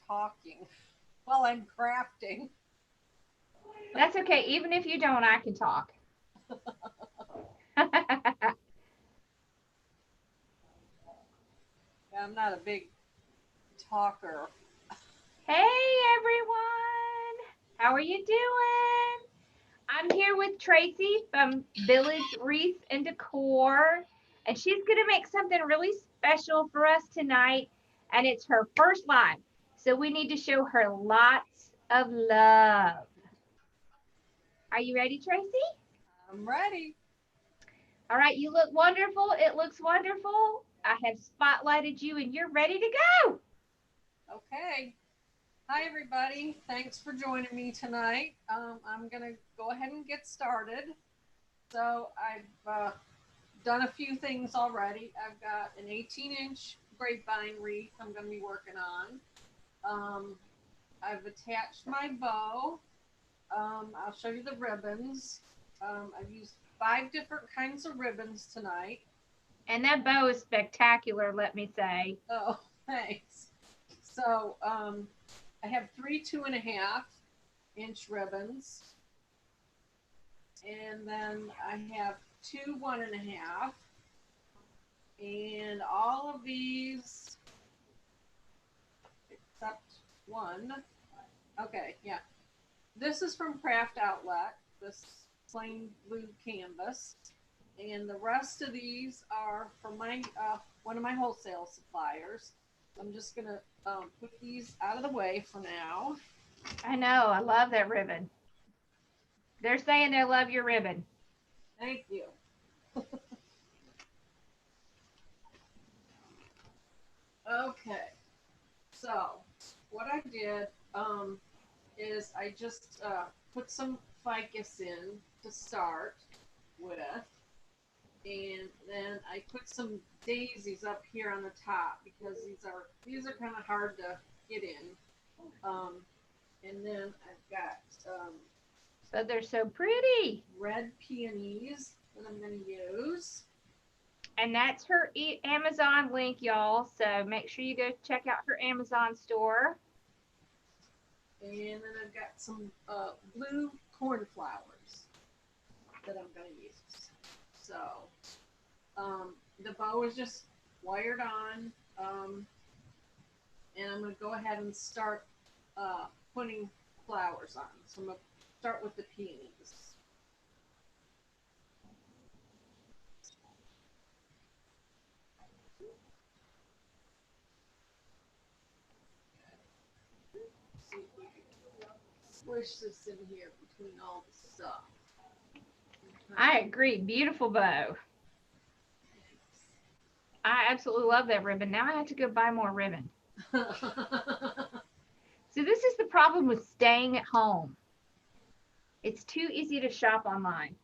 talking while I'm crafting. That's okay. Even if you don't, I can talk. I'm not a big talker. Hey everyone. How are you doing? I'm here with Tracy from Village Wreaths and Decor, and she's going to make something really special for us tonight, and it's her first live. So we need to show her lots of love. Are you ready, Tracy? I'm ready. All right, you look wonderful. It looks wonderful. I have spotlighted you and you're ready to go. Okay. Hi, everybody. Thanks for joining me tonight. I'm going to go ahead and get started. So, I've done a few things already. I've got an 18-inch grapevine wreath I'm going to be working on. I've attached my bow. I'll show you the ribbons. I've used 5 different kinds of ribbons tonight. And that bow is spectacular, let me say. Oh, thanks. So I have 3 2.5-inch ribbons, and then I have 2 1.5, and all of these except one. Okay, yeah. This is from Craft Outlet. This plain blue canvas, and the rest of these are from my one of my wholesale suppliers. I'm just gonna put these out of the way for now. I know, I love that ribbon. They're saying they love your ribbon. Thank you. Okay, so what I did is I just put some ficus in to start with, and then I put some daisies up here on the top because these are kind of hard to get in. Um, and then I've got So they're so pretty. red peonies that I'm going to use. And that's her Amazon link, y'all. So make sure you go check out her Amazon store. And then I've got some blue cornflowers that I'm going to use. So the bow is just wired on, and I'm going to go ahead and start putting flowers on. So I'm going to start with the peonies. See if we can squish this in here between all the stuff. I agree. Beautiful bow. I absolutely love that ribbon. Now I have to go buy more ribbon. So this is the problem with staying at home. It's too easy to shop online.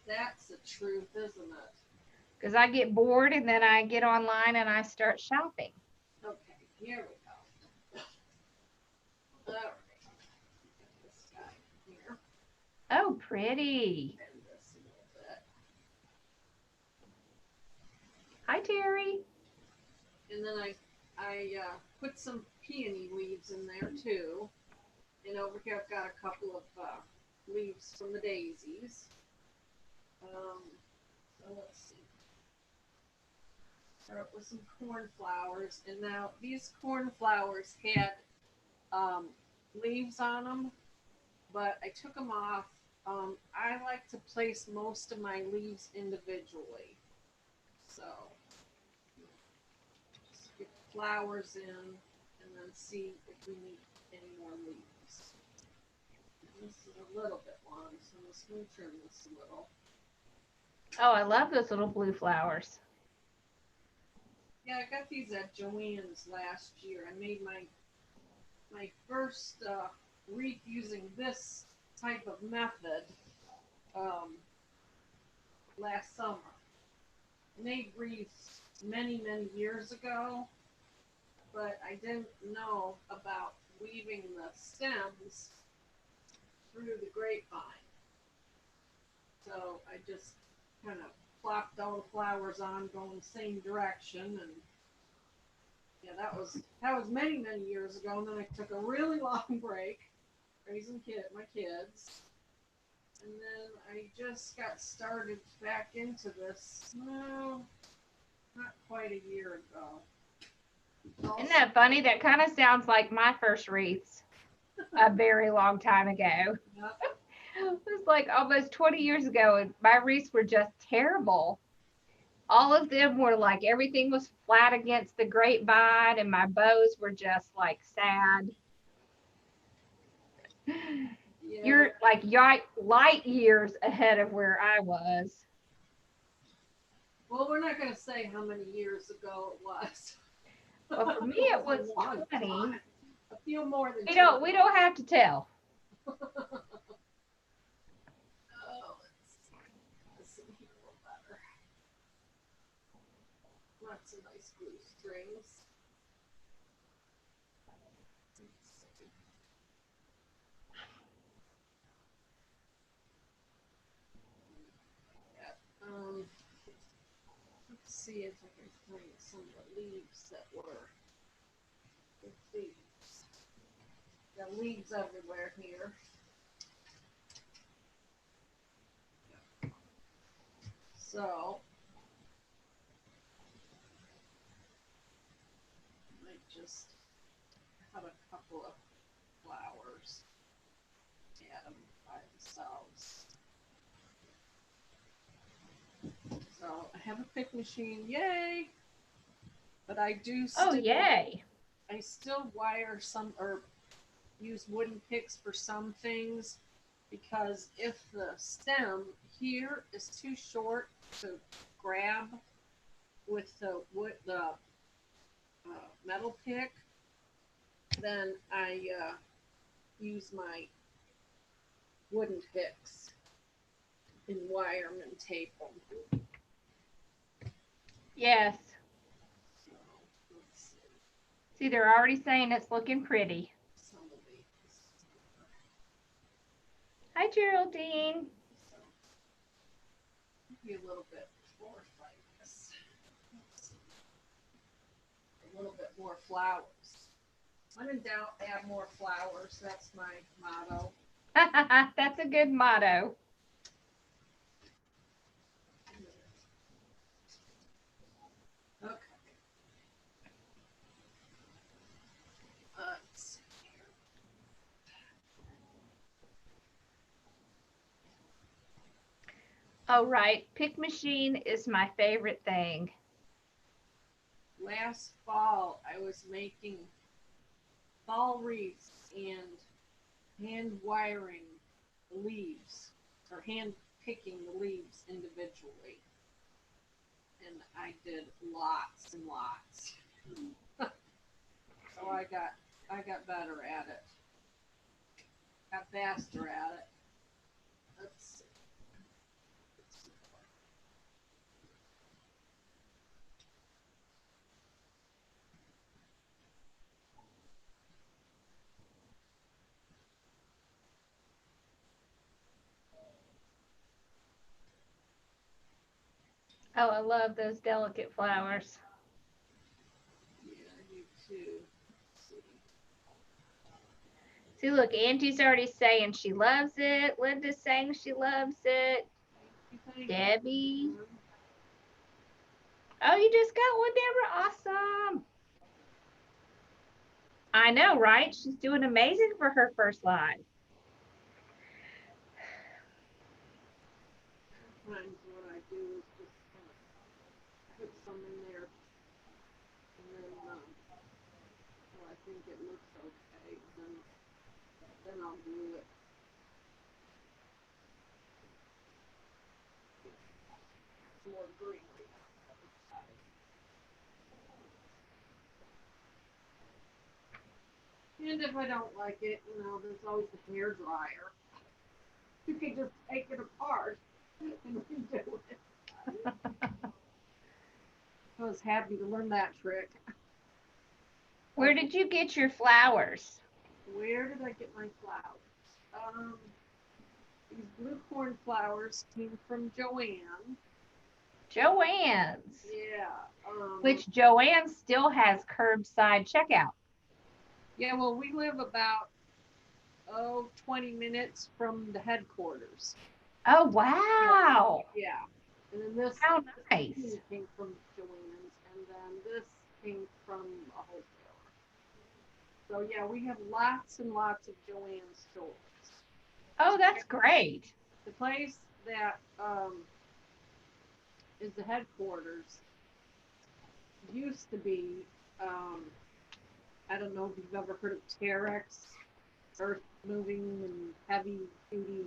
That's the truth, isn't it? Because I get bored and then I get online and I start shopping. Okay, here we go. All right. This guy here. Oh, pretty. Bend this a little bit. Hi, Terry. And then I put some peony leaves in there too. And over here I've got a couple of leaves from the daisies. So let's see. Start with some cornflowers. And now these cornflowers had um, leaves on them, but I took them off. I like to place most of my leaves individually. So just get flowers in and then see if we need any more leaves. This is a little bit long, so I'm just going to trim this a little. Oh, I love those little blue flowers. Yeah, I got these at Joann's last year. I made my first wreath using this type of method um, last summer. I made wreaths many years ago, but I didn't know about weaving the stems through the grapevine. So I just kind of plopped all the flowers on going the same direction and Yeah, that was many years ago, and then I took a really long break raising my kids, and then I just got started back into this. No, not quite a year ago. Isn't Also, that funny? That kind of sounds like my first wreaths a very long time ago. yeah, It was like almost 20 years ago, and my wreaths were just terrible. All of them were like everything was flat against the grapevine, and my bows were just like sad. yeah. You're like light years ahead of where I was. Well, we're not going to say how many years ago it was. Well, for me, It it was was a long 20. time. A few more than We 20. don't we don't have to tell. Oh, let's see here a little better. Lots of nice blue strings. Let's see. Yeah. Let's see if I can find some of the leaves that were with these. Got leaves everywhere here. So I might just cut a couple of flowers, add them by themselves. So I have a pick machine, yay! But Oh, yay. I still wire some or use wooden picks for some things because if the stem here is too short to grab with the metal pick, then I use my wooden picks and wire them and tape them. Yes. So let's see See, they're already saying it's looking pretty. some of these. Hi, Geraldine. So maybe a little bit more like this. A little bit more flowers. When in doubt, add more flowers. That's my motto. That's a good motto. Okay. Let's see here. Oh, right. Pick machine is my favorite thing. Last fall, I was making fall wreaths and hand wiring the leaves or hand picking the leaves individually. And I did lots and lots. So I got better at it. Got faster at it. Let's see. Oh, I love those delicate flowers. Yeah, I do too. Let's see. See, look, Angie's already saying she loves it. Linda's saying she loves it. Thank you. Debbie. Oh, you just got one, Deborah. Awesome. I know, right? She's doing amazing for her first live. Sometimes what I do is just kind of put some in there, and then well, I think it looks okay. Then I'll glue it. Some more greenery on the other side. And if I don't like it, there's always the hair dryer. You can just take it apart and redo it. I was happy to learn that trick. Where did you get your flowers? Where did I get my flowers? These blue cornflowers came from Joanne. Joann's. Yeah. Which Joanne still has curbside checkout. Yeah, well, we live about 20 minutes from the headquarters. Oh, wow. Yeah. And then this How nice. came from Joanne's, and then this came from a wholesaler. So yeah, we have lots and lots of Joanne's stores. Oh, that's great. The place that is the headquarters used to be, I don't know if you've ever heard of Terex, earth moving and heavy duty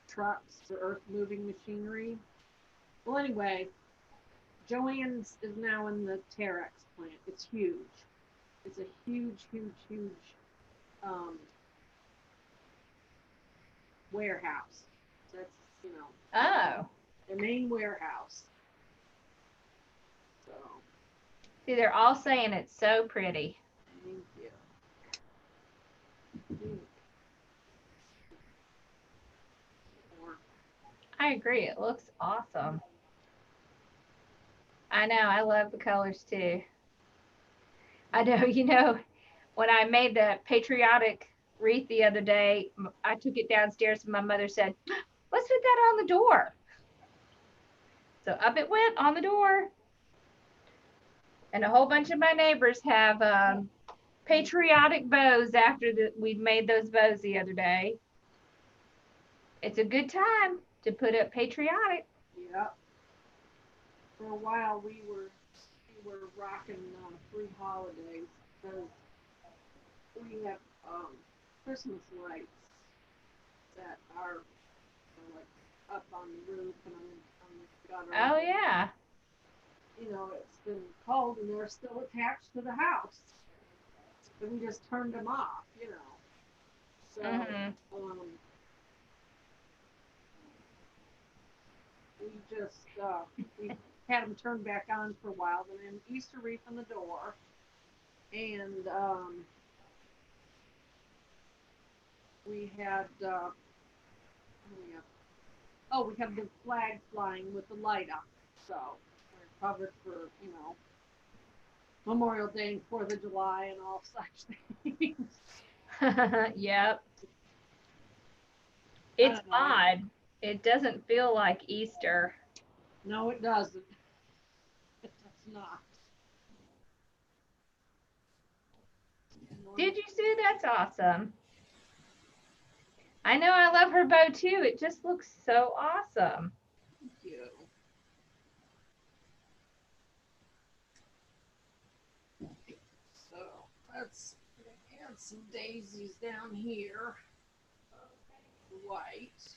trucks for earth moving machinery. Well, anyway, Joann's is now in the Terex plant. It's huge. It's a huge, huge, huge um, warehouse. That's, you know, Oh. their main warehouse. So, See, they're all saying it's so pretty. thank you. Thank you. I agree. It looks awesome. I know. I love the colors too. I know, when I made the patriotic wreath the other day, I took it downstairs and my mother said, let's put that on the door. So up it went on the door. And a whole bunch of my neighbors have patriotic bows after we made those bows the other day. It's a good time to put up patriotic. Yep. For a while, we were rocking free holidays because we have Christmas lights that are like up on the roof and on the gutter. Oh, yeah. You know, it's been cold and they're still attached to the house. And we just turned them off, you know. So, we just we had them turned back on for a while. And then Easter wreath on the door, and we had we have the flag flying with the light on. So we're covered for Memorial Day and 4th of July and all such things. Yep. It's odd. It doesn't feel like Easter. No, it doesn't. It does not. Did you, Sue? That's awesome. I know. I love her bow too. It just looks so awesome. Thank you. So let's add some daisies down here. White.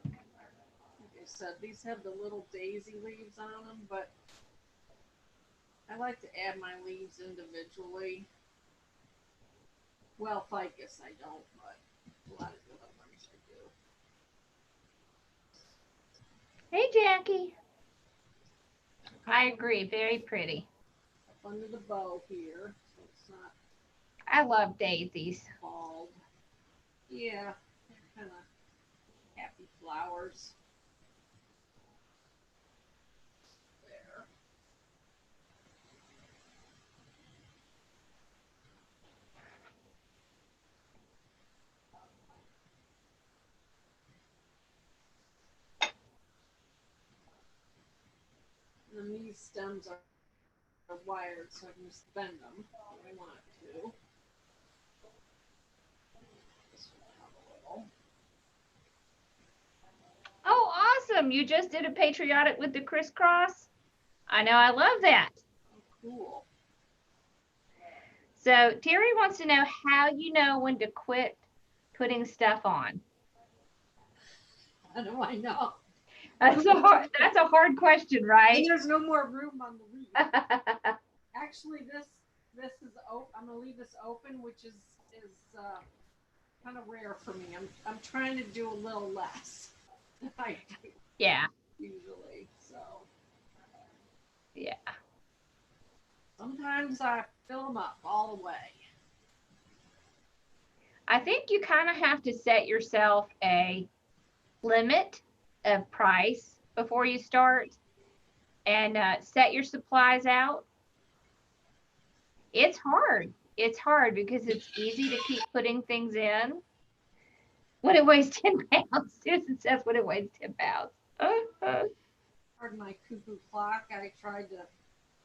Like I said, these have the little daisy leaves on them, but I like to add my leaves individually. Well, ficus I don't, but a lot of the other ones I do. Hey, Jackie. I agree. Very pretty. Up under the bow here, so it's not. I love daisies. Bald. Yeah, they're kind of happy flowers. There. And then these stems are wired, so I can just bend them if I want to. Oh, awesome. You just did a patriotic with the crisscross. I know. I love that. Oh, cool. So Terry wants to know how you know when to quit putting stuff on. How do I know? That's a hard question, right? And there's no more room on the wreath. Actually, this is I'm gonna leave this open, which is kind of rare for me. I'm trying to do a little less than I do Yeah. usually. So Yeah. sometimes I fill them up all the way. I think you kind of have to set yourself a limit of price before you start and set your supplies out. It's hard. It's hard because it's easy to keep putting things in when it weighs 10 pounds. Susan says when it weighs 10 pounds. Pardon my cuckoo clock. I tried to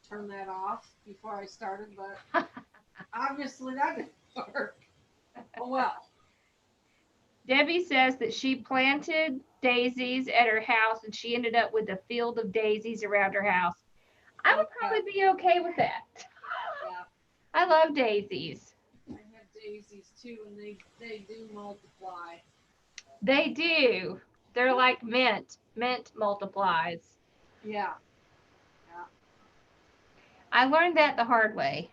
turn that off before I started, but obviously that didn't work. Oh well. Debbie says that she planted daisies at her house and she ended up with a field of daisies around her house. I would Okay. probably be okay with that. Yeah. I love daisies. I have daisies too, and they do multiply. They do. They're like mint. Mint multiplies. Yeah. Yeah. I learned that the hard way.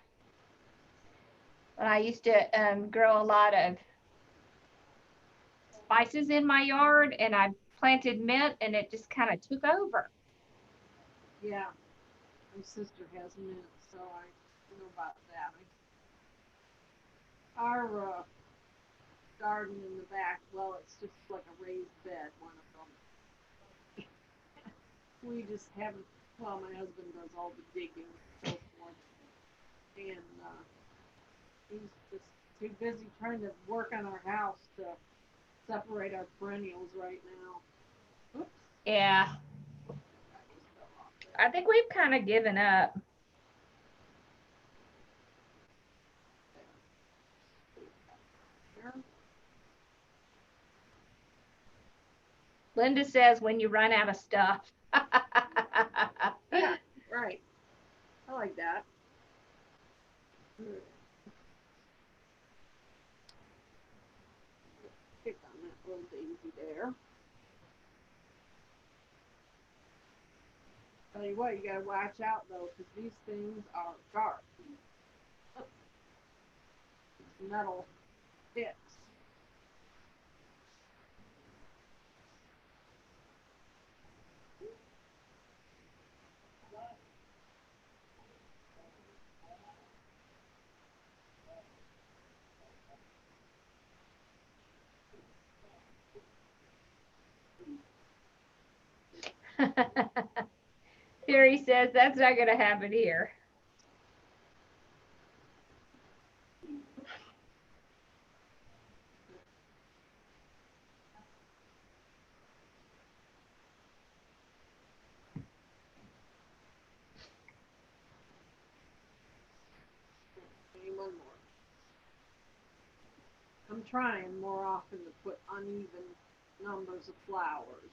When I used to grow a lot of spices in my yard and I planted mint and it just kind of took over. Yeah. My sister has mint, so I know about that. Our garden in the back, well, it's just like a raised bed, one of them. We just haven't, well, my husband does all the digging and so forth. And he's just too busy trying to work on our house to separate our perennials right now. Oops. Yeah. That just fell off I think we've kind of given up. there. Linda says when you run out of stuff. Yeah, right. I like that. Pick on that little daisy there. Tell you what, you gotta watch out though, because these things are sharp. These metal sticks. Terry says that's not going to happen here. Okay, one more. I'm trying more often to put uneven numbers of flowers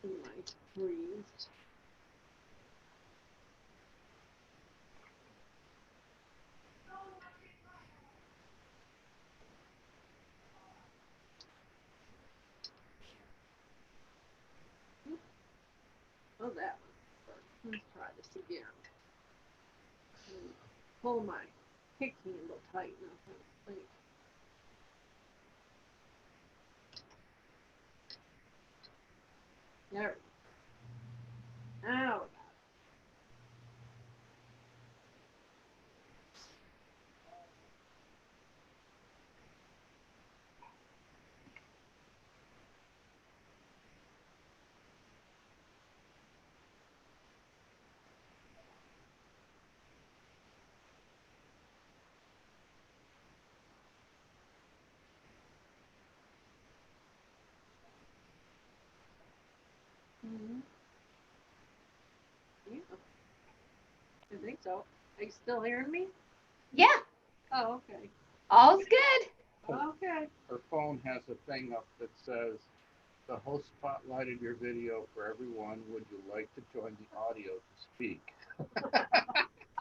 in my trees. Oh, that one. Let's try this again. Pull my pick handle tight enough. I think. There. Now. Mm-hmm. Yeah. I think so. Are you still hearing me? Yeah, Oh, okay. all's good. Okay. Her phone has a thing up that says, the host spotlighted your video for everyone. Would you like to join the audio to speak?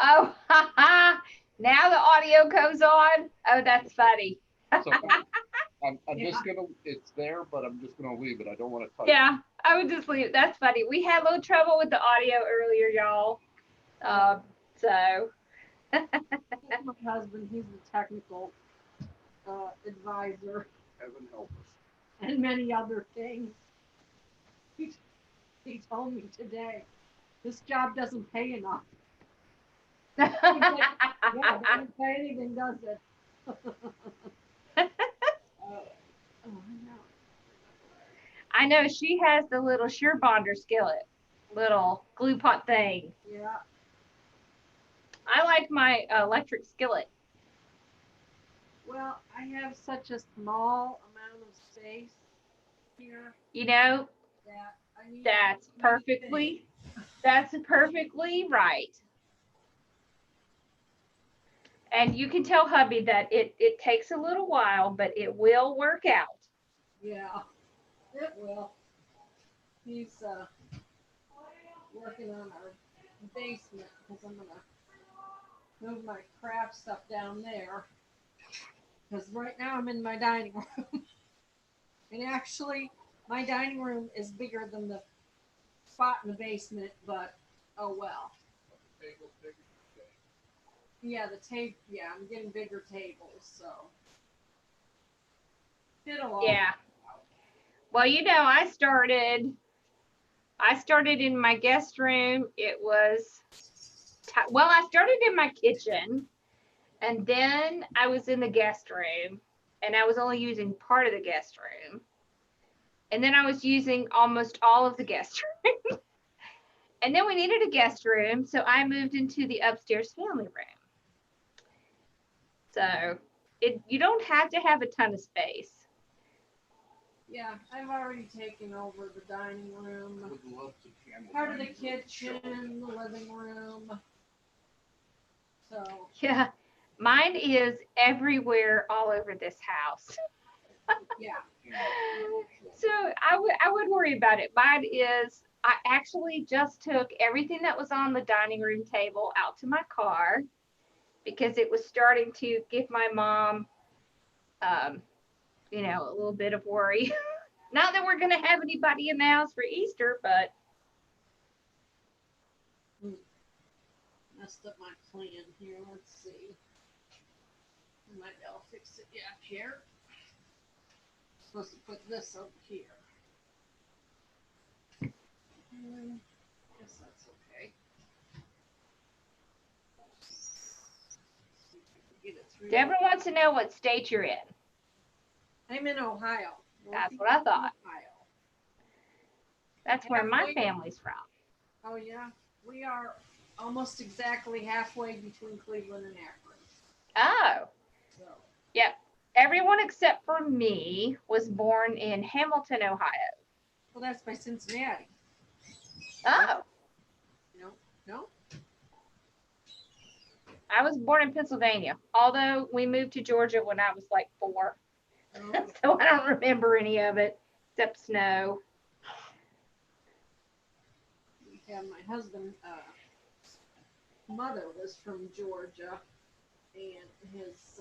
Oh, now the audio goes on. Oh, that's funny. So I'm just gonna, it's there, but I'm just gonna leave it. I don't want to touch Yeah, I would just leave it. That's funny. We had a little trouble with the audio earlier, y'all. So My husband, he's the technical advisor Heaven help us. and many other things. He, he told me today, this job doesn't pay enough. He's like, yeah, it doesn't pay anything, does it? Oh, I know she has the little Sure Bonder skillet, little glue pot thing. yeah. I like my electric skillet. Well, I have such a small amount of space here You know, that I need that's to perfectly right. And you can tell hubby that it takes a little while, but it will work out. Yeah, it will. He's working on our basement because I'm gonna move my craft stuff down there. Because right now I'm in my dining room, and actually my dining room is bigger than the spot in the basement. But oh well. The table's bigger today. Yeah, the table. Yeah, I'm getting bigger tables, so it'll all. Yeah. Well, you know, I started in my guest room. It was well, I started in my kitchen, and then I was in the guest room, and I was only using part of the guest room. And then I was using almost all of the guest room. And then we needed a guest room, so I moved into the upstairs family room. So you don't have to have a ton of space. Yeah, I've already taken over the dining room, I would love to handle part of the dining room show. kitchen, the living room. So Yeah, mine is everywhere all over this house. yeah, So I would worry about it. Mine is I actually just took everything that was on the dining room table out to my car because it was starting to give my mom, you know, a little bit of worry. Not that we're gonna have anybody in the house for Easter, but messed up my plan here. Let's see. Maybe I'll fix it. Yeah, here. Supposed to put this over here. Guess that's okay. See if I can get it through. Deborah wants to know what state you're in. I'm in Ohio. That's what I thought. Ohio. That's where my Halfway. family's from. Oh yeah, we are almost exactly halfway between Cleveland and Akron. Oh, So yep. Everyone except for me was born in Hamilton, Ohio. well, that's by Cincinnati. Oh, No. I was born in Pennsylvania, although we moved to Georgia when I was like 4. No. So I don't remember any of it except snow. We have my husband. Mother was from Georgia, and his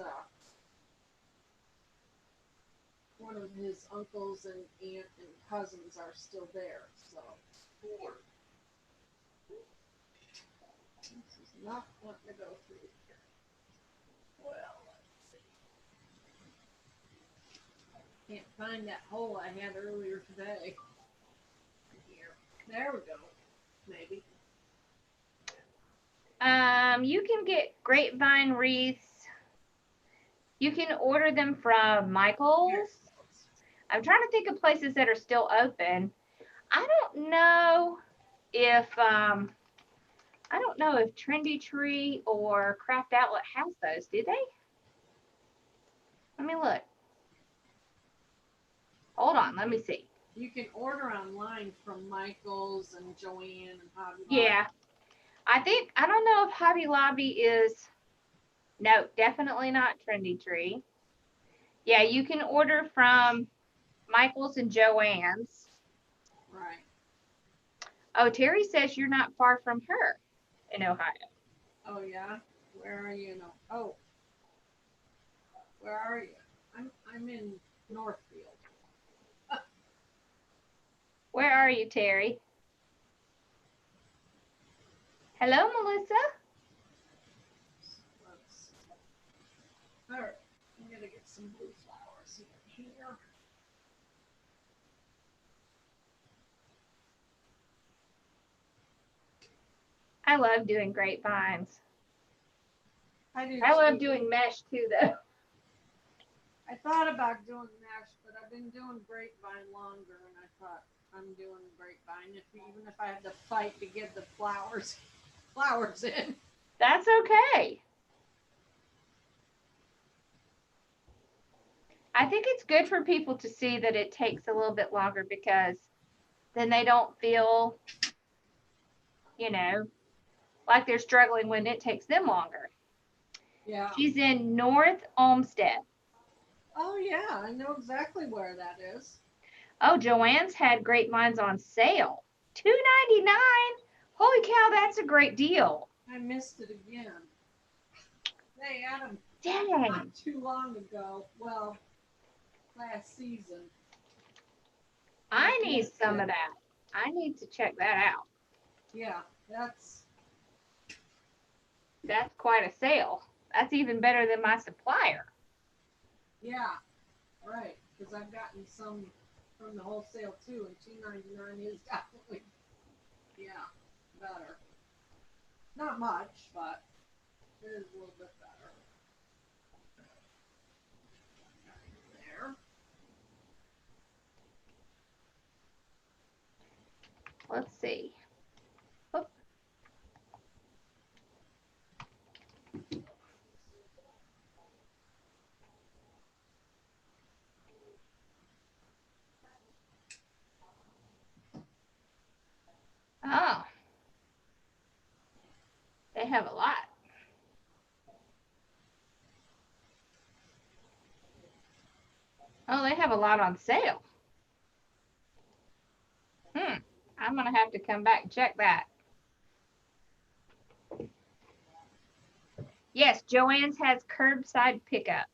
one of his uncles and aunt and cousins are still there. So this is not wanting to go through here. Well, let's see. Can't find that hole I had earlier today. Here, there we go. Maybe. You can get grapevine wreaths. You can order them from Michael's. I'm trying to think of places that are still open. I don't know if Trendy Tree or Craft Outlet has those. Do they? Let me look. Hold on, let me see. You can order online from Michael's and Joanne and Hobby Lobby. Yeah. I don't know if Hobby Lobby is, no, definitely not Trendy Tree. Yeah, you can order from Michael's and Joann's. Right. Oh, Terry says you're not far from her in Ohio. Oh yeah. Where are you? Oh. Where are you? I'm in Northfield. Where are you, Terry? Hello, Melissa. All right. I'm gonna get some blue flowers in here. I love doing grapevines. I do. I love too. doing mesh too, though. I thought about doing mesh, but I've been doing grapevine longer, and I thought I'm doing grapevine even if I have to fight to get the flowers in. That's okay. I think it's good for people to see that it takes a little bit longer because then they don't feel, you know, like they're struggling when it takes them longer. Yeah. She's in North Olmsted. Oh yeah, I know exactly where that is. Oh, Joanne's had grapevines on sale. $2.99. Holy cow, that's a great deal. I missed it again. They had them Dang. not too long ago. Well, last season. I need some of that. I need to check that out. Yeah, that's quite a sale. That's even better than my supplier. yeah, right. Because I've gotten some from the wholesale too, and $2.99 is definitely better. Not much, but it is a little bit better. There. Let's see. Oh. Oh. They have a lot. Oh, they have a lot on sale. I'm going to have to come back and check that. Yes, Joanne's has curbside pickup.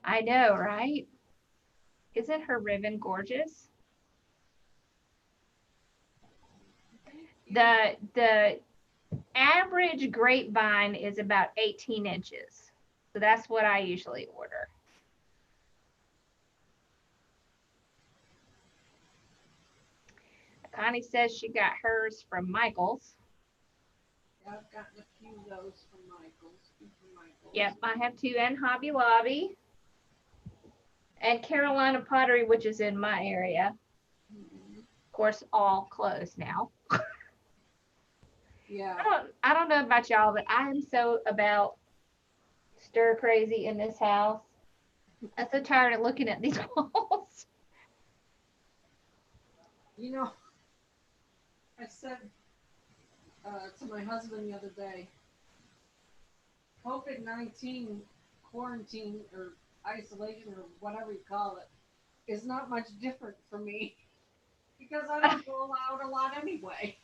I know, right? Isn't her ribbon gorgeous? The average grapevine is about 18 inches. So that's what I usually order. Connie says she got hers from Michael's. Yeah, I've gotten a few of those from Michael's. Yep, I have two, and Hobby Lobby. And Carolina Pottery, which is in my area. Mm-hmm. Of course, all closed now. Yeah. I don't know about y'all, but I am so about stir crazy in this house. I'm so tired of looking at these walls. You know, I said to my husband the other day, COVID-19 quarantine or isolation or whatever you call it is not much different for me because I don't go out a lot anyway.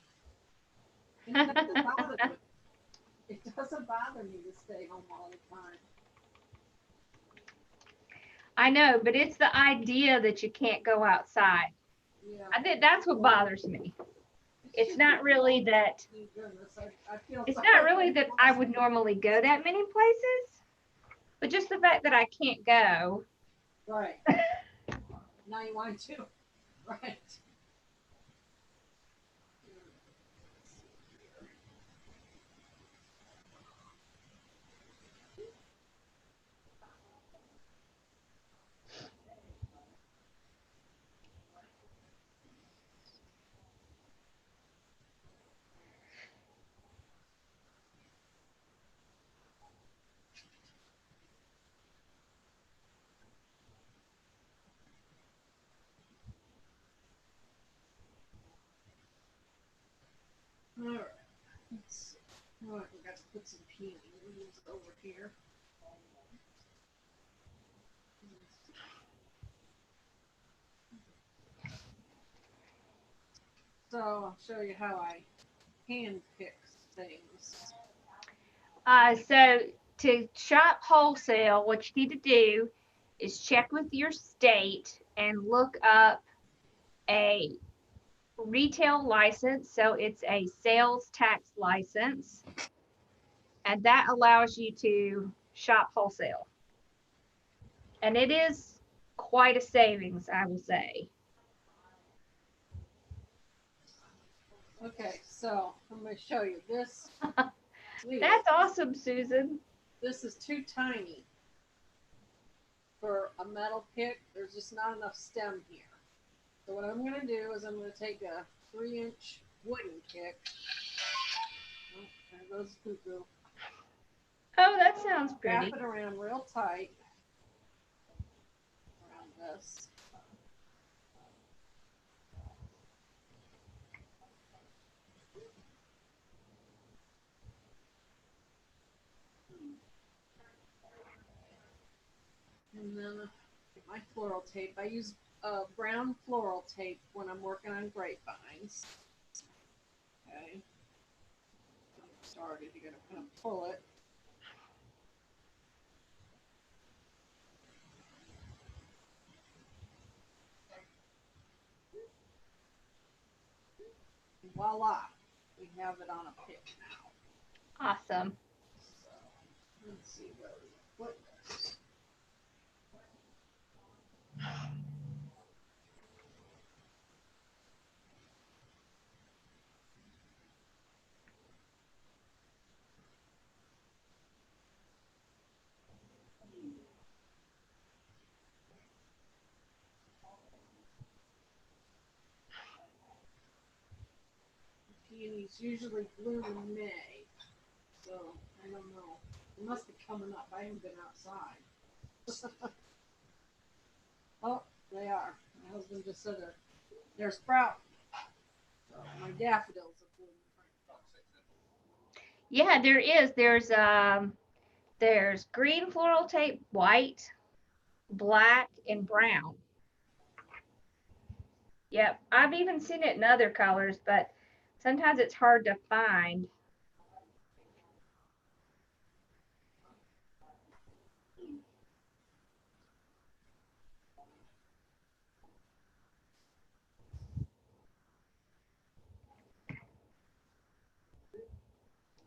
And it doesn't bother me. It doesn't bother me to stay home all the time. I know, but it's the idea that you can't go outside. Yeah. I think that's what bothers me. It's not really that. It's not really that I would normally go that many places, but just the fact that I can't go. Right. Now you want to. Right. All right. Let's see. Oh, I forgot to put some peeling leaves over here. So I'll show you how I hand pick things. So to shop wholesale, what you need to do is check with your state and look up a retail license. So it's a sales tax license. and that allows you to shop wholesale. And it is quite a savings, I will say. Okay, so I'm going to show you this sleeve. That's awesome, Susan. This is too tiny for a metal pick. There's just not enough stem here. So what I'm going to do is I'm going to take a 3-inch wooden pick. Oh, there goes cuckoo. Oh, that sounds pretty. Wrap it around real tight around this. And then get my floral tape. I use brown floral tape when I'm working on grapevines. Okay. Get started. You're going to kind of pull it. And voila. We have it on a pick now. Awesome. So, let's see where we put this. Peonies usually bloom in May, so I don't know. It must be coming up. I haven't been outside. Oh, they are. My husband just said they're sprouting. So my daffodils are blooming. Yeah, there is. There's green floral tape, white, black, and brown. Yep, I've even seen it in other colors, but sometimes it's hard to find.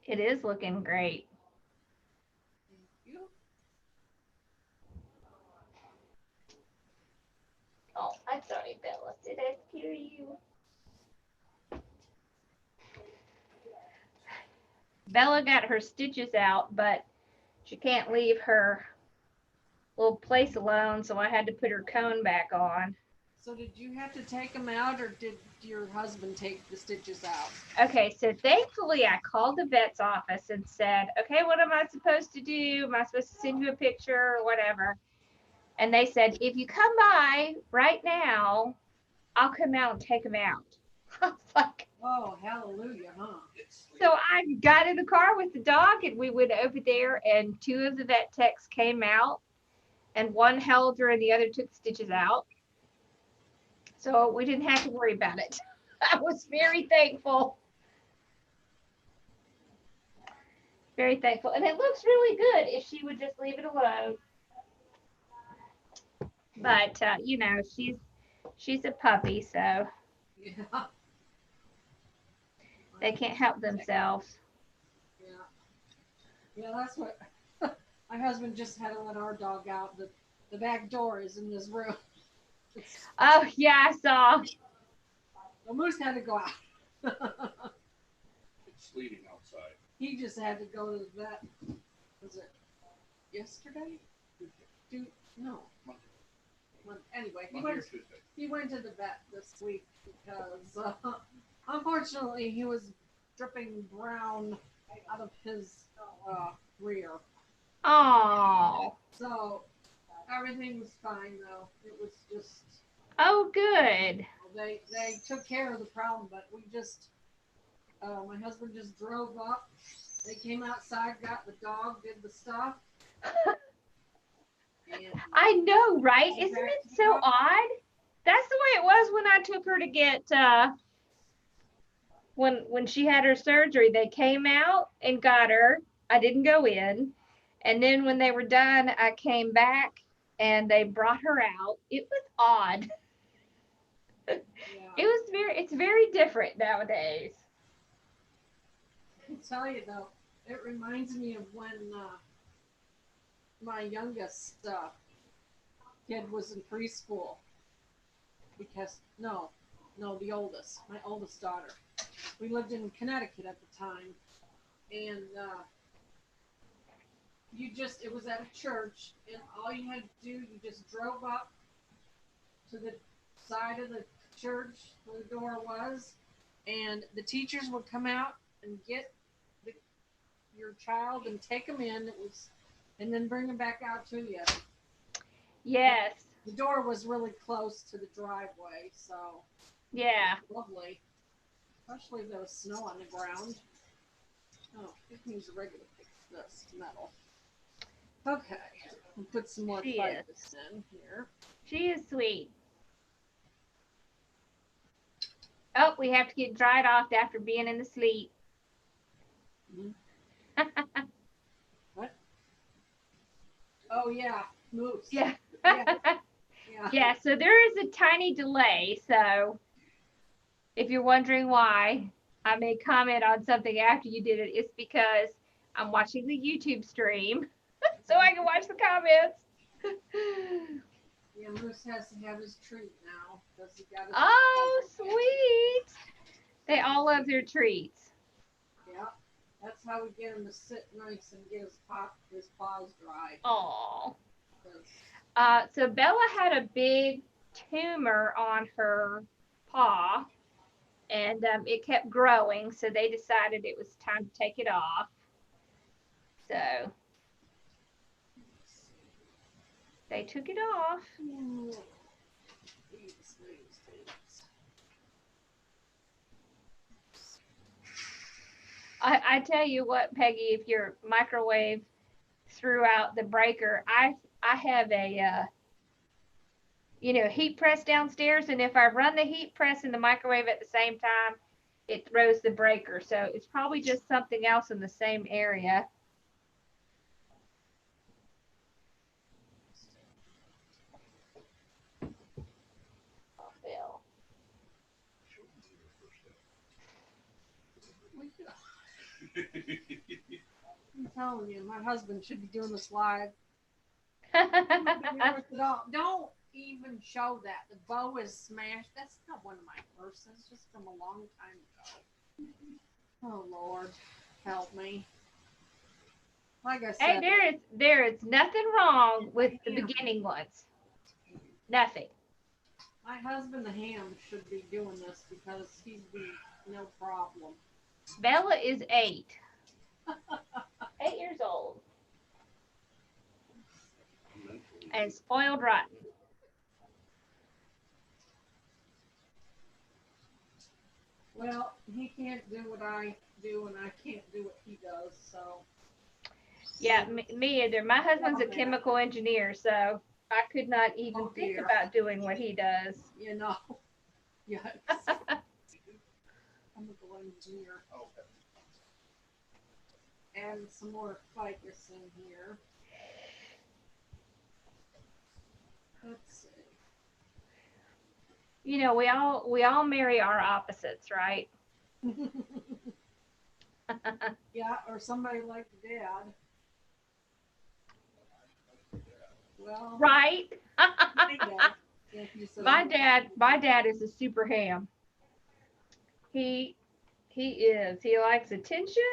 It is looking great. Thank you. Oh, I'm sorry, Bella. Did I scare you? Bella got her stitches out, but she can't leave her little place alone, so I had to put her cone back on. So did you have to take them out, or did your husband take the stitches out? Okay, so thankfully I called the vet's office and said, okay, what am I supposed to do? Am I supposed to send you a picture or whatever? And they said, if you come by right now, I'll come out and take them out. I was like, Oh, hallelujah, huh? so I got in the car with the dog and we went over there, and 2 of the vet techs came out, and one held her and the other took stitches out. So we didn't have to worry about it. I was very thankful. Very thankful. And it looks really good if she would just leave it alone. But you know, she's a puppy, so Yeah. they can't help themselves. Yeah. Yeah, that's what my husband just had to let our dog out. The back door is in this room. Oh yeah, I saw. The moose had to go out. It's sleeting outside. He just had to go to the vet. Was it yesterday? No. Anyway, he went to the vet this week because unfortunately he was dripping brown out of his rear. Oh. So everything was fine though. It was just Oh, good. they took care of the problem, but we just my husband just drove up. They came outside, got the dog, did the stuff. I know, right? Isn't it so odd? That's the way it was when I took her to get when she had her surgery. They came out and got her. I didn't go in. And then when they were done, I came back and they brought her out. It was odd. Yeah. It's very different nowadays. I tell you though, It reminds me of when my youngest kid was in preschool. Because no, the oldest, my oldest daughter. We lived in Connecticut at the time, and it was at a church, and all you had to do, you just drove up to the side of the church where the door was, and the teachers would come out and get the, your child and take them in. It was, and then bring them back out to you. Yes. The door was really close to the driveway, so Yeah. lovely. Especially if there was snow on the ground. Oh, it needs a regular fix this metal. Okay, we'll put some more ficus in here. She is sweet. Oh, we have to get dried off after being in the sleet. Mm-hmm. What? Oh yeah, moose. Yeah. Yeah. Yeah, so there is a tiny delay. So if you're wondering why I made comment on something after you did it, it's because I'm watching the YouTube stream so I can watch the comments. Yeah, Moose has to have his treat now because he got his. Oh, sweet. They all love their treats. Yeah, that's how we get him to sit nice and get his paws dry. Oh. So Bella had a big tumor on her paw, and it kept growing, so they decided it was time to take it off. So they took it off. I tell you what, Peggy, if your microwave threw out the breaker, I have a heat press downstairs, and if I run the heat press and the microwave at the same time, it throws the breaker. So it's probably just something else in the same area. I'm telling you, my husband should be doing this live. Don't even show that. The bow is smashed. That's not one of my purses. It's just from a long time ago. Oh Lord, help me. Like I said, Hey, there is nothing wrong with the beginning ones. Nothing. My husband, the ham, should be doing this because he'd be no problem. Bella is 8. 8 years old. And spoiled rotten. Well, he can't do what I do, and I can't do what he does, so. Yeah, me either. My husband's a chemical engineer, so I could not even think about doing what he does. You know. Yes. Chemical engineer. Okay. And some more ficus in here. Let's see. You know, we all marry our opposites, right? Yeah, or somebody like Dad. Well, right. My dad is a super ham. He is. He likes attention.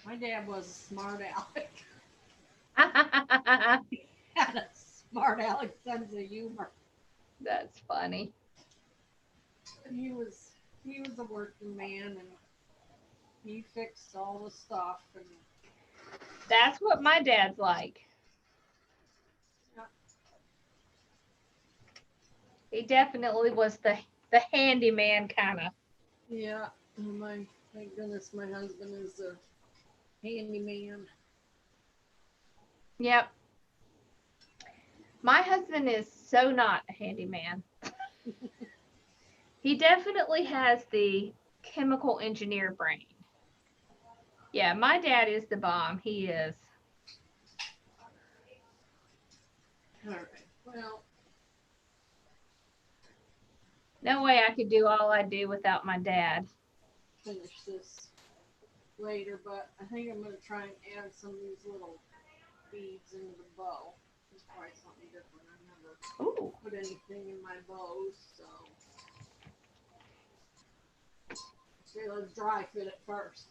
My dad was a smart aleck. He Had a smart aleck sense of humor. That's funny. He was a working man, and he fixed all the stuff. And that's what my dad's like. Yeah. He definitely was the handyman kind of. Yeah, thank goodness my husband is a handyman. Yep. My husband is so not a handyman. He definitely has the chemical engineer brain. Yeah, my dad is the bomb. He is. All right. Well, No way I could do all I do without my dad. Finish this later, but I think I'm going to try and add some of these little beads into the bow. Just try something different. I never Ooh. put anything in my bows, so. Okay, let's dry fit it first.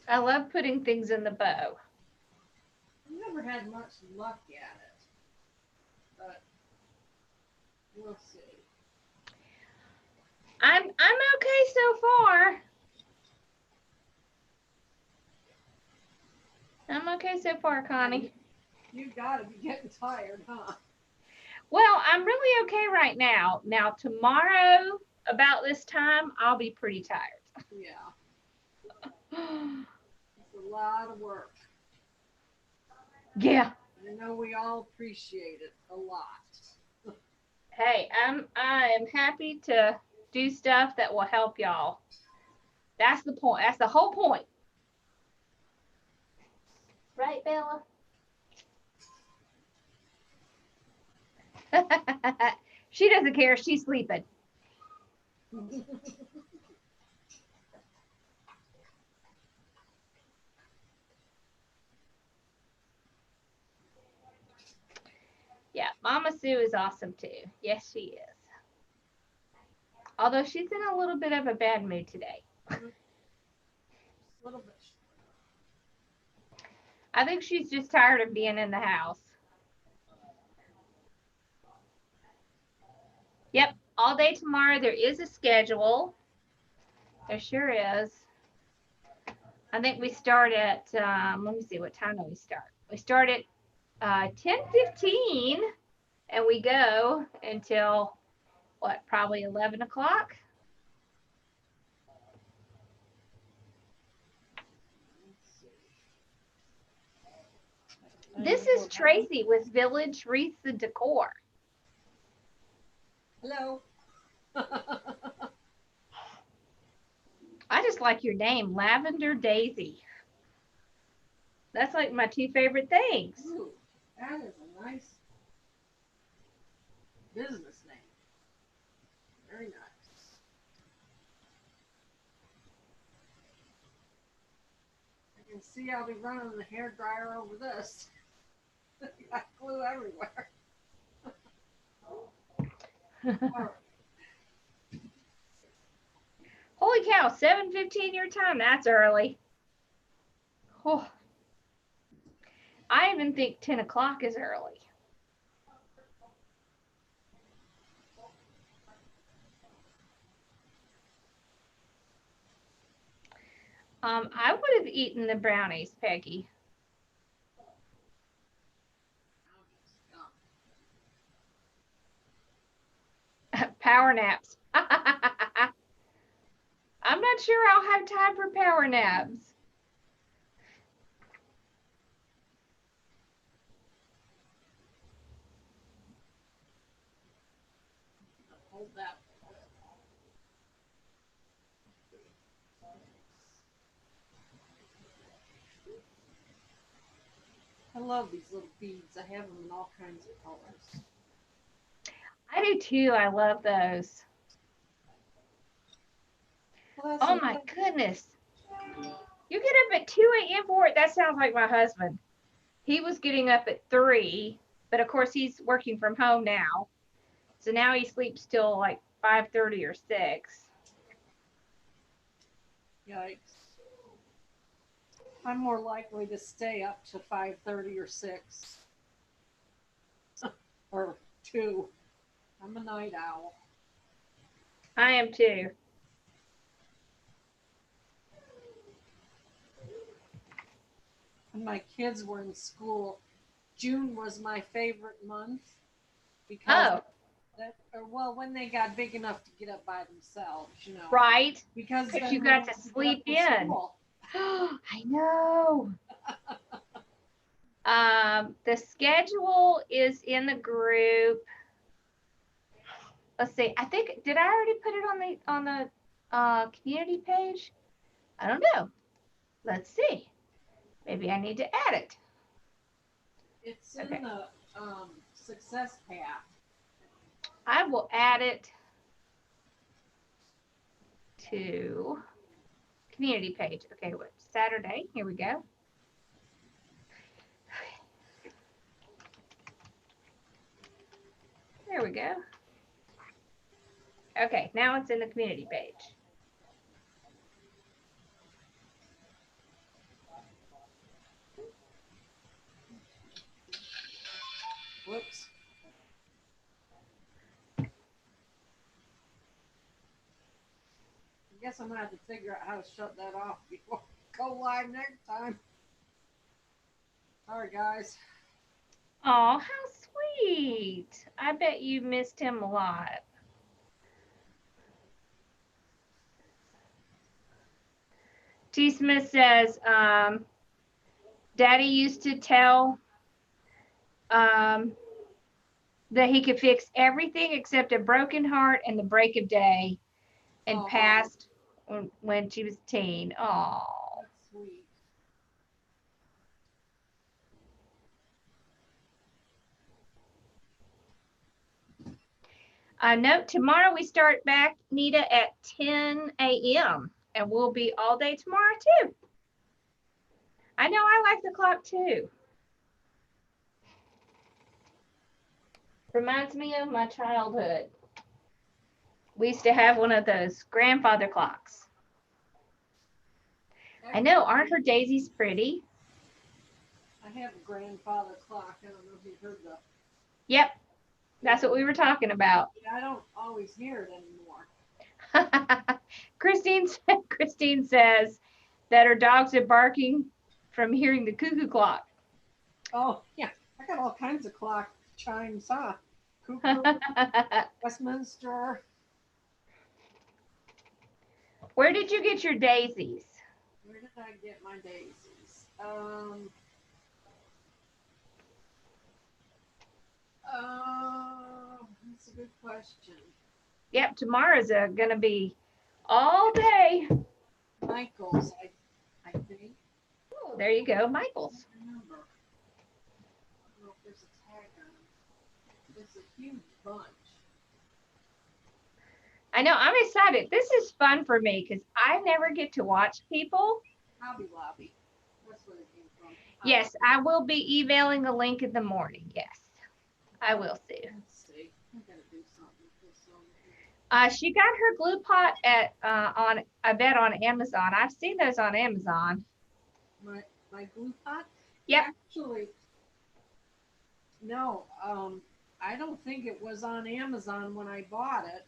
I love putting things in the bow. I've never had much luck at it, but we'll see. I'm okay so far. I'm okay so far, Connie. You gotta be getting tired, huh? Well, I'm really okay right now. Now, tomorrow, about this time, I'll be pretty tired. Yeah. It's a lot of work. Yeah. I know we all appreciate it a lot. Hey, I am happy to do stuff that will help y'all. That's the point. That's the whole point. Right, Bella? She doesn't care. She's sleeping. Yeah, Mama Sue is awesome too. Yes, she is. Although she's in a little bit of a bad mood today. A little bit. I think she's just tired of being in the house. Yep, all day tomorrow there is a schedule. There sure is. I think we start at, let me see, what time do we start? We start at 10:15 and we go until, what, probably 11 o'clock? This is Tracy with Village Wreaths N Decor. Hello. I just like your name, Lavender Daisy. That's like my two favorite things. Ooh, that is a nice business name. Very nice. I can see I'll be running the hair dryer over this. Got glue everywhere. Right. Holy cow, 7:15 your time. That's early. Oh. I even think 10 o'clock is early. I would have eaten the brownies, Peggy. Power naps. I'm not sure I'll have time for power naps. Hold that. I love these little beads. I have them in all kinds of colors. I do too. I love those. Well, Oh my goodness. You get up at 2 a.m. for it? That sounds like my husband. He was getting up at 3, but of course he's working from home now. So now he sleeps till like 5:30 or 6. Yikes. I'm more likely to stay up to 5:30 or 6. Or 2. I'm a night owl. I am too. When my kids were in school, June was my favorite month because well, when they got big enough to get up by themselves, you know. Right. Because you got to sleep in. I know. The schedule is in the group. Let's see. I think did I already put it on the community page? I don't know. Let's see. Maybe I need to add it. It's Okay. in the success path. I will add it to community page. Okay, what Saturday? Here we go. There we go. Okay, now it's in the community page. Whoops. I guess I'm gonna have to figure out how to shut that off before I go live next time. Sorry, guys. Oh, how sweet. I bet you missed him a lot. T. Smith says, Daddy used to tell that he could fix everything except a broken heart and the break of day, and Oh. passed when she was a teen. Oh. That's sweet. Note, tomorrow we start back, Nita, at 10 a.m. and we'll be all day tomorrow too. I know I like the clock too. Reminds me of my childhood. We used to have one of those grandfather clocks. I know, aren't her daisies pretty? I have a grandfather clock. I don't know if you heard that. Yep, that's what we were talking about. I don't always hear it anymore. Christine says that her dogs are barking from hearing the cuckoo clock. Oh, yeah. I got all kinds of clock chimes, huh? Cuckoo, Westminster. Where did you get your daisies? Where did I get my daisies? That's a good question. Yep, tomorrow's going to be all day. Michael's, I think. Oh, there you go, Michael's. I don't remember. I don't know if there's a tag on it. It's a huge bunch. I know, I'm excited. This is fun for me because I never get to watch people. Hobby Lobby. That's where it came from. Yes, I will be emailing a link in the morning. Yes, I will see. Let's see. I gotta do something with this one. She got her glue pot at on I bet on Amazon. I've seen those on Amazon. My glue pot? Yep. Actually, no. I don't think it was on Amazon when I bought it.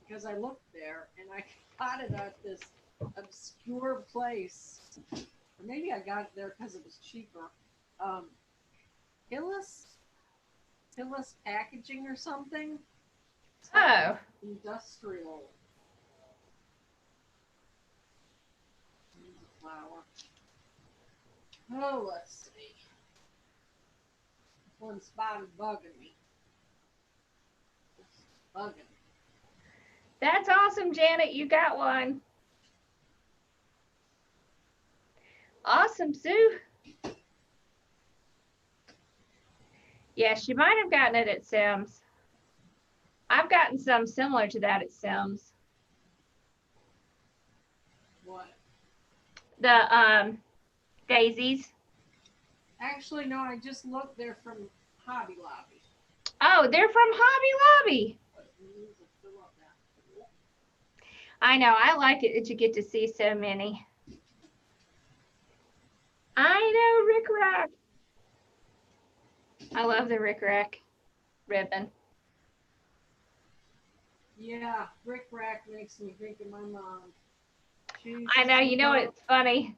Because I looked there and I got it at this obscure place. Or maybe I got it there because it was cheaper. Hillis Packaging or something. Oh. Industrial. Flower. Oh, let's see. One spotted bugging me. It's bugging. That's awesome, Janet. You got one. Awesome, Sue. Yes, you might have gotten it at Sims. I've gotten some similar to that at Sims. What? The daisies. Actually, no, I just looked. They're from Hobby Lobby. Oh, they're from Hobby Lobby. I know. I like it that you get to see so many. I know, Rick Rack. I love the Rick Rack ribbon. Yeah, Rick Rack makes me think of my mom. I know. You know, it's funny.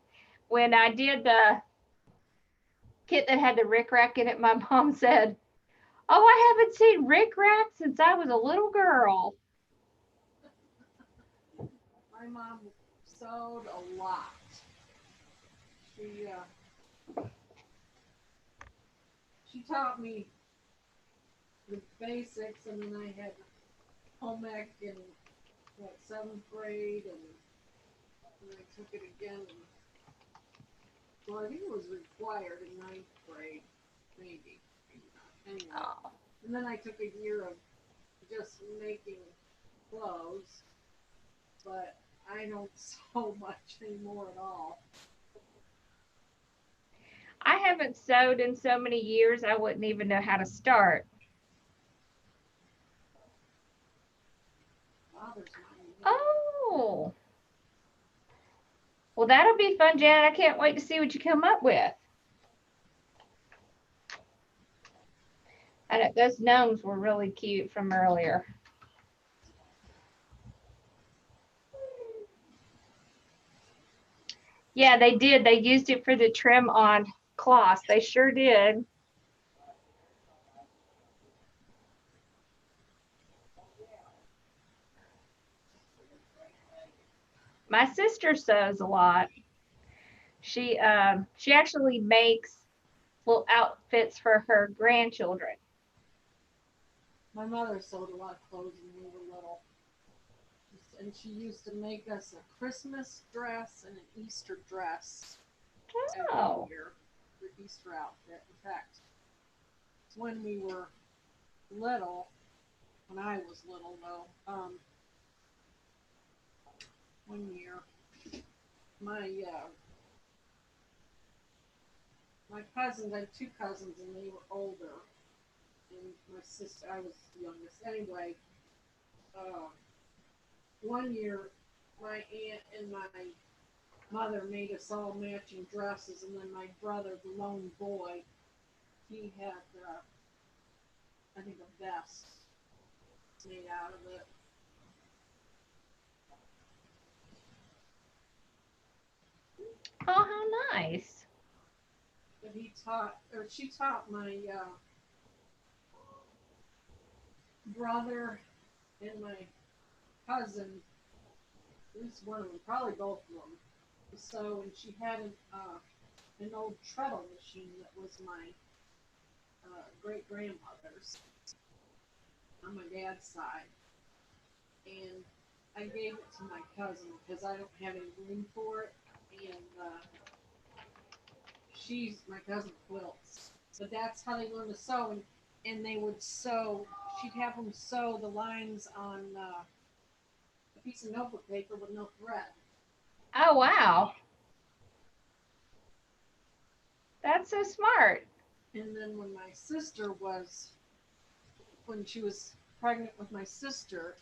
When I did the kit that had the Rick Rack in it, my mom said, "Oh, I haven't seen Rick Rack since I was a little girl." My mom sewed a lot. She taught me the basics, and then I had home ec in seventh grade, and I took it again in Well, I think it was required in ninth grade, maybe. Anyway, Oh. and then I took a year of just making clothes, but I don't sew much anymore at all. I haven't sewed in so many years, I wouldn't even know how to start. Bothers me. Oh. Well, that'll be fun, Janet. I can't wait to see what you come up with. I know those gnomes were really cute from earlier. Yeah, they did. They used it for the trim on cloths. They sure did. My sister sews a lot. She actually makes little outfits for her grandchildren. My mother sewed a lot of clothes when we were little. And she used to make us a Christmas dress and an Easter dress Oh. every year for Easter outfit. In fact, when we were little, when I was little though, one year, my my cousins, I had two cousins and they were older, and my sister, I was the youngest. Anyway, one year, my aunt and my mother made us all matching dresses, and then my brother, the lone boy, he had, I think, a vest made out of it. Oh, how nice. But she taught my brother and my cousin, at least one of them, probably both of them, to sew, and she had an old treadle machine that was my great grandmother's on my dad's side, and I gave it to my cousin because I don't have any room for it, and my cousin quilts, but that's how they learn to sew, and they would sew. She'd have them sew the lines on a piece of notebook paper with no thread. Oh, wow. That's so smart. And then when she was pregnant with my sister,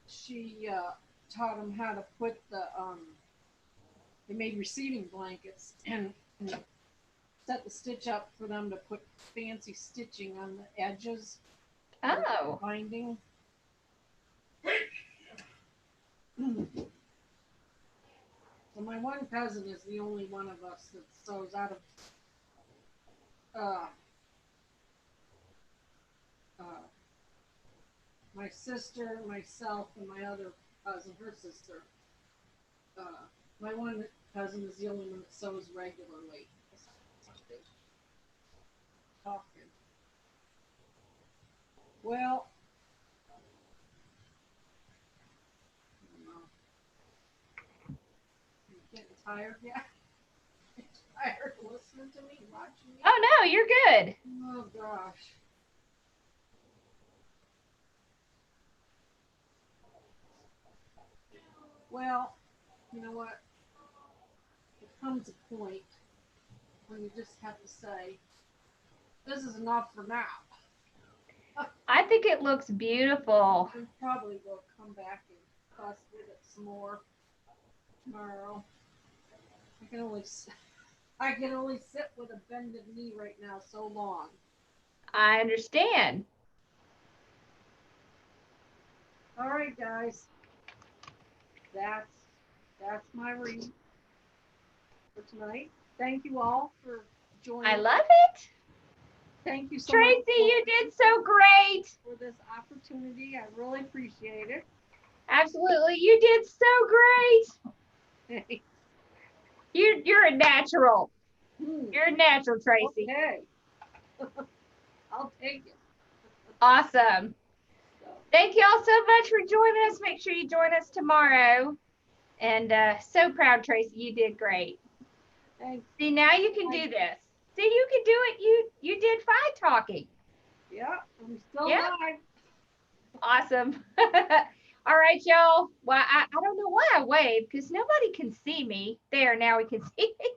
she taught them how to put they made receiving blankets and set the stitch up for them to put fancy stitching on the edges. Oh. Binding. So my one cousin is the only one of us that sews out of my sister, myself, and my other cousin, her sister. My one cousin is the only one that sews regularly. Talking. Well, I don't know. You getting tired yet? Tired of listening to me, watching me? Oh, no, you're good. Oh, gosh. Well, you know what? There comes a point when you just have to say, this is enough for now. I think it looks beautiful. We probably will come back and fuss with it some more tomorrow. I can only sit with a bended knee right now so long. I understand. All right, guys. That's my read for tonight. Thank you all for joining. I love it. Thank you so Tracy, much. you did so great. For this opportunity. I really appreciate it. Absolutely. You did so great. You're a natural. You're a natural, Tracy. Okay. I'll take it. Awesome. Thank you all so much for joining us. Make sure you join us tomorrow. And so proud, Tracy. You did great. Thanks. See, now you can do this. See, you can do it. You did fine talking. Yeah, I'm still Yep. live. Awesome. All right, y'all. Well, I don't know why I wave because nobody can see me. There, now we can see me.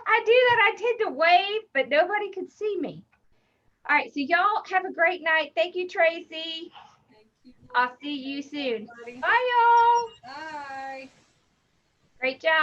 I do that. I tend to wave, but nobody can see me. All right, so y'all have a great night. Thank you, Tracy. Thank you. I'll see you soon. Everybody. Bye, y'all. Bye. Great job.